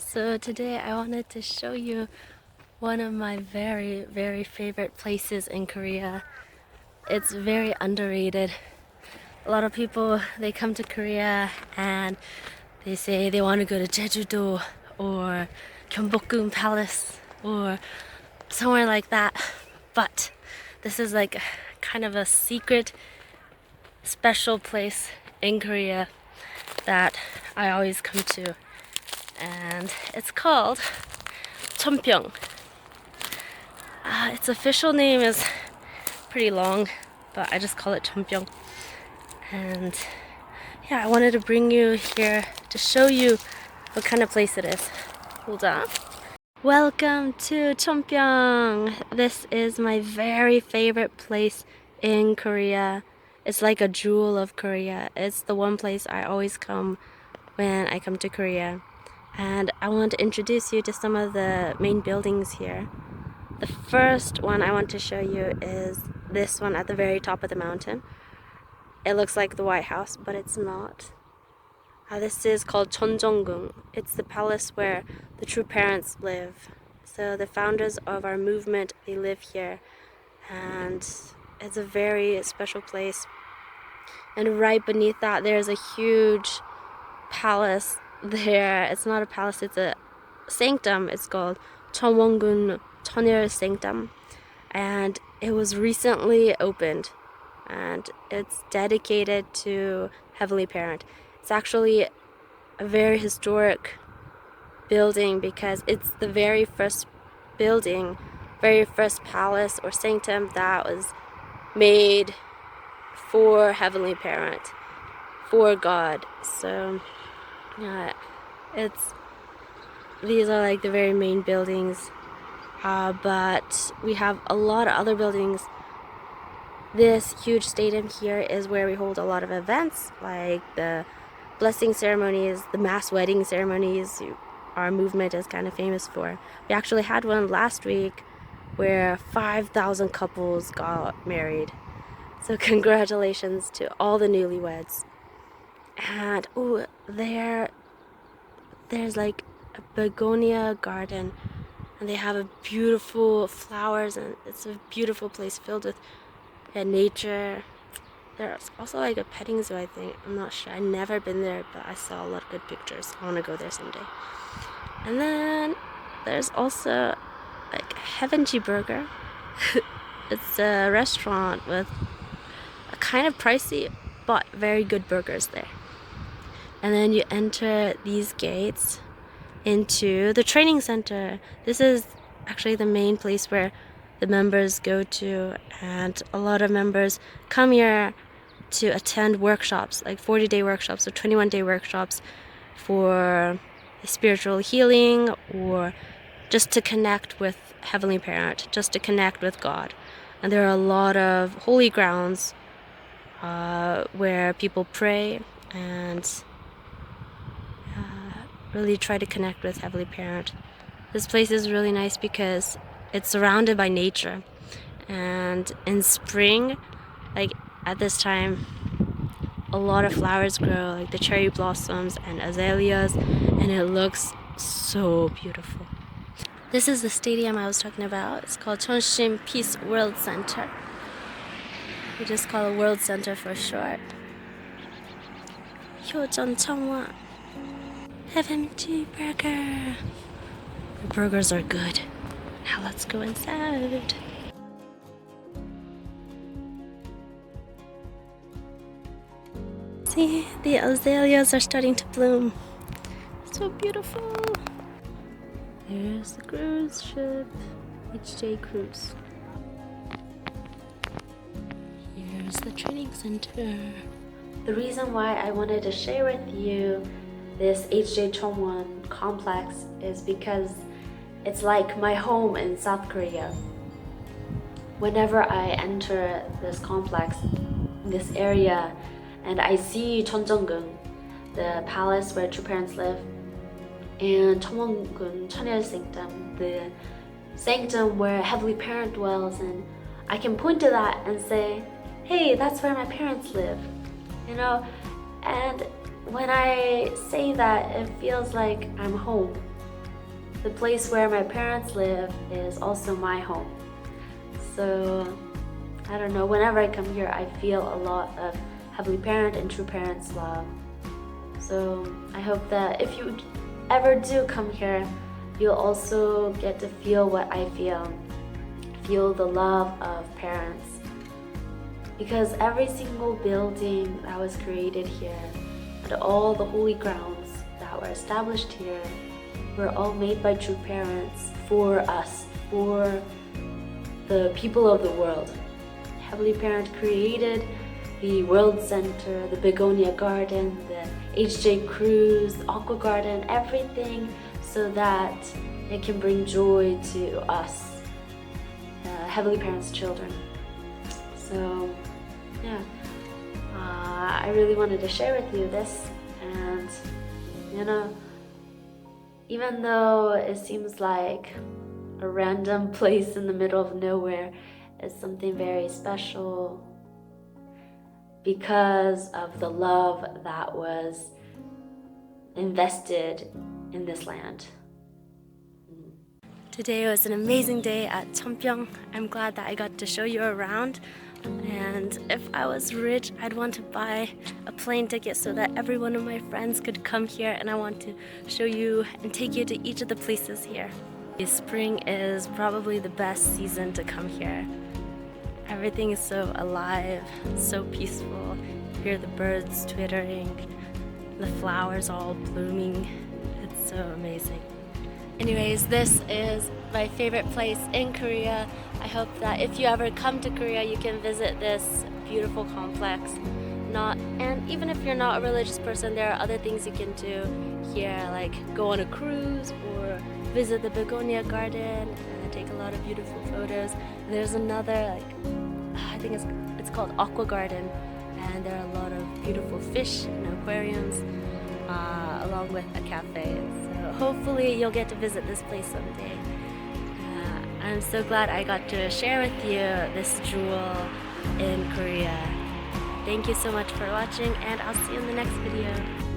So today I wanted to show you one of my very favorite places in Korea. It's very underrated. A lot of people, they come to Korea and they say they want to go to Jeju-do or Gyeongbokgung Palace or somewhere like that. But this is like kind of a secret special place in Korea that I always come to, and it's called Cheonpyeong. Its official name is pretty long, but I just call it Cheonpyeong. And yeah, I wanted to bring you here to show you what kind of place it is. Hold on. Welcome to Cheonpyeong. This is my very favorite place in Korea. It's like a jewel of Korea. It's the one place I always come when I come to Korea. And I want to introduce you to some of the main buildings here. The first one I want to show you is this one at the very top of the mountain. It looks like the White House, but it's not. This is called Cheonjeonggung. It's the palace where the true parents live. So the founders of our movement, they live here. And it's a very special place. And right beneath that, there's a huge palace there. It's not a palace, it's a sanctum. It's called Cheonwongun Cheonil Sanctum. And it was recently opened. And it's dedicated to Heavenly Parent. It's actually a very historic building because it's the very first building, very first palace or sanctum that was made for Heavenly Parent, for God. So these are like the very main buildings, but we have a lot of other buildings. This huge stadium here is where we hold a lot of events, like the blessing ceremonies, the mass wedding ceremonies our movement is kind of famous for. We actually had one last week where 5,000 couples got married. So congratulations to all the newlyweds. And there's like a begonia garden, and they have a beautiful flowers, and it's a beautiful place filled with nature. There's also like a petting zoo, I think. I'm not sure. I've never been there, but I saw a lot of good pictures. I want to go there someday. And then there's also like Heavenji Burger. It's a restaurant with a kind of pricey but very good burgers there. And then you enter these gates into the training center. This is actually the main place where the members go to, and a lot of members come here to attend workshops, like 40-day workshops or 21-day workshops for spiritual healing, or just to connect with Heavenly Parent, just to connect with God. And there are a lot of holy grounds where people pray and really try to connect with Heavenly Parent. This place is really nice because it's surrounded by nature. And in spring, like at this time, a lot of flowers grow, like the cherry blossoms and azaleas, and it looks so beautiful. This is the stadium I was talking about. It's called Chonshim Peace World Center. We just call it World Center for short. Hyojeon Chongwa Heavenji Burger. The burgers are good. Now let's go inside. See, the azaleas are starting to bloom. So beautiful. There's the cruise ship, HJ Cruise. Here's the training center. The reason why I wanted to share with you this HJ Chongwon complex is because it's like my home in South Korea. Whenever I enter this complex, this area, and I see Cheonjeonggung, the palace where true parents live, and Cheonwongun Cheonil Sanctum, the sanctum where Heavenly Parent dwells, and I can point to that and say, hey, that's where my parents live, you know? And when I say that, it feels like I'm home. the place where my parents live is also my home. So I don't know, whenever I come here, I feel a lot of Heavenly Parent and True Parents' love. So I hope that if you ever do come here, you'll also get to feel what I feel the love of parents. Because every single building that was created here and all the holy grounds that were established here were all made by True Parents for us, for the people of the world. Heavenly Parent created the World Center, the Begonia Garden, the HJ Cruise, the Aqua Garden, everything so that it can bring joy to us, Heavenly Parent's children. So yeah, I really wanted to share with you this, and you know, even though it seems like a random place in the middle of nowhere, it's something very special because of the love that was invested in this land. Today was an amazing day at Cheongbyeong. I'm glad that I got to show you around. And if I was rich, I'd want to buy a plane ticket so that every one of my friends could come here, and I want to show you and take you to each of the places here. Spring is probably the best season to come here. Everything is so alive, so peaceful. You hear the birds twittering, the flowers all blooming. It's so amazing. Anyways, this is my favorite place in Korea. I hope that if you ever come to Korea, you can visit this beautiful complex. And even if you're not a religious person, there are other things you can do here, like go on a cruise or visit the Begonia Garden and take a lot of beautiful photos. And there's another, I think it's called Aqua Garden, and there are a lot of beautiful fish and aquariums, along with a cafe. So hopefully you'll get to visit this place someday. I'm so glad I got to share with you this jewel in Korea. Thank you so much for watching, and I'll see you in the next video.